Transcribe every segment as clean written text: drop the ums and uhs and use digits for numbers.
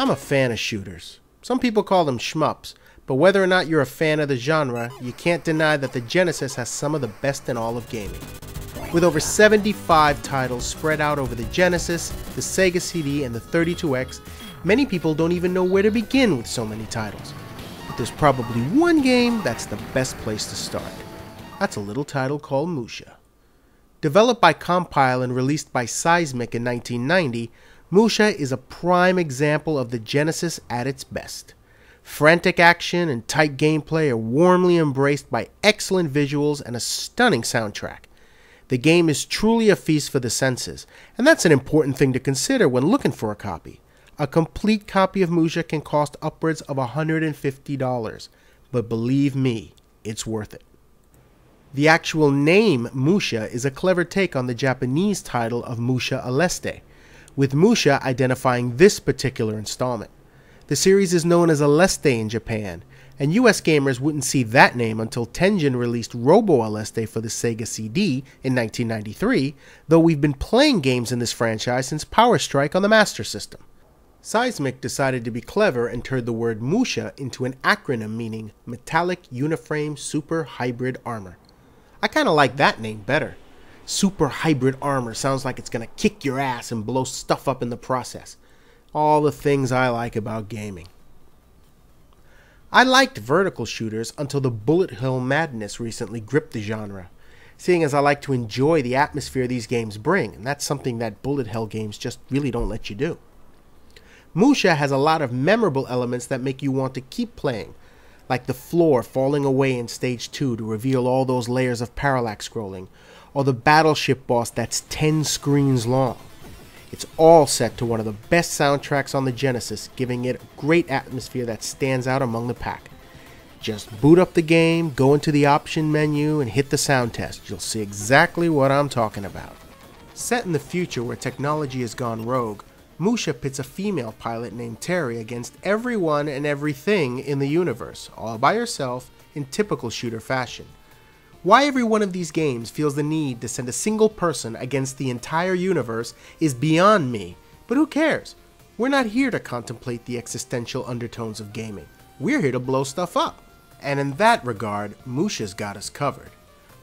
I'm a fan of shooters. Some people call them shmups, but whether or not you're a fan of the genre, you can't deny that the Genesis has some of the best in all of gaming. With over 75 titles spread out over the Genesis, the Sega CD, and the 32X, many people don't even know where to begin with so many titles. But there's probably one game that's the best place to start. That's a little title called M.U.S.H.A. Developed by Compile and released by Seismic in 1990, M.U.S.H.A is a prime example of the Genesis at its best. Frantic action and tight gameplay are warmly embraced by excellent visuals and a stunning soundtrack. The game is truly a feast for the senses, and that's an important thing to consider when looking for a copy. A complete copy of M.U.S.H.A can cost upwards of $150, but believe me, it's worth it. The actual name M.U.S.H.A is a clever take on the Japanese title of M.U.S.H.A, with M.U.S.H.A identifying this particular installment. The series is known as Aleste in Japan, and US gamers wouldn't see that name until Tengen released Robo Aleste for the Sega CD in 1993, though we've been playing games in this franchise since Power Strike on the Master System. Seismic decided to be clever and turned the word M.U.S.H.A into an acronym meaning Metallic Uniframe Super Hybrid Armor. I kinda like that name better. Super Hybrid Armor sounds like it's gonna kick your ass and blow stuff up in the process. All the things I like about gaming. I liked vertical shooters until the bullet hell madness recently gripped the genre, seeing as I like to enjoy the atmosphere these games bring, and that's something that bullet hell games just really don't let you do. M.U.S.H.A has a lot of memorable elements that make you want to keep playing, like the floor falling away in Stage 2 to reveal all those layers of parallax scrolling, or the battleship boss that's 10 screens long. It's all set to one of the best soundtracks on the Genesis, giving it a great atmosphere that stands out among the pack. Just boot up the game, go into the option menu, and hit the sound test. You'll see exactly what I'm talking about. Set in the future where technology has gone rogue, M.U.S.H.A pits a female pilot named Terry against everyone and everything in the universe, all by herself, in typical shooter fashion. Why every one of these games feels the need to send a single person against the entire universe is beyond me, but who cares? We're not here to contemplate the existential undertones of gaming. We're here to blow stuff up. And in that regard, M.U.S.H.A's got us covered.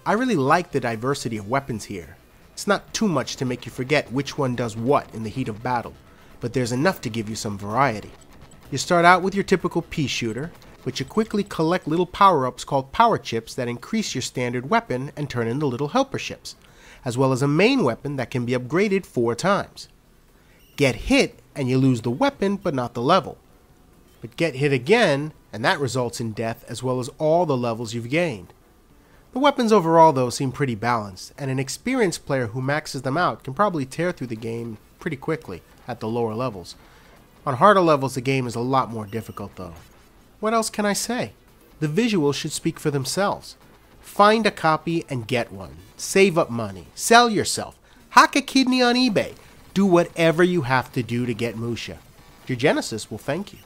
I really like the diversity of weapons here. It's not too much to make you forget which one does what in the heat of battle, but there's enough to give you some variety. You start out with your typical pea shooter, but you quickly collect little power-ups called power chips that increase your standard weapon and turn into little helper ships, as well as a main weapon that can be upgraded 4 times. Get hit and you lose the weapon but not the level. But get hit again and that results in death as well as all the levels you've gained. The weapons overall though seem pretty balanced, and an experienced player who maxes them out can probably tear through the game pretty quickly at the lower levels. On harder levels the game is a lot more difficult though. What else can I say? The visuals should speak for themselves. Find a copy and get one. Save up money. Sell yourself. Hack a kidney on eBay. Do whatever you have to do to get M.U.S.H.A. Your Genesis will thank you.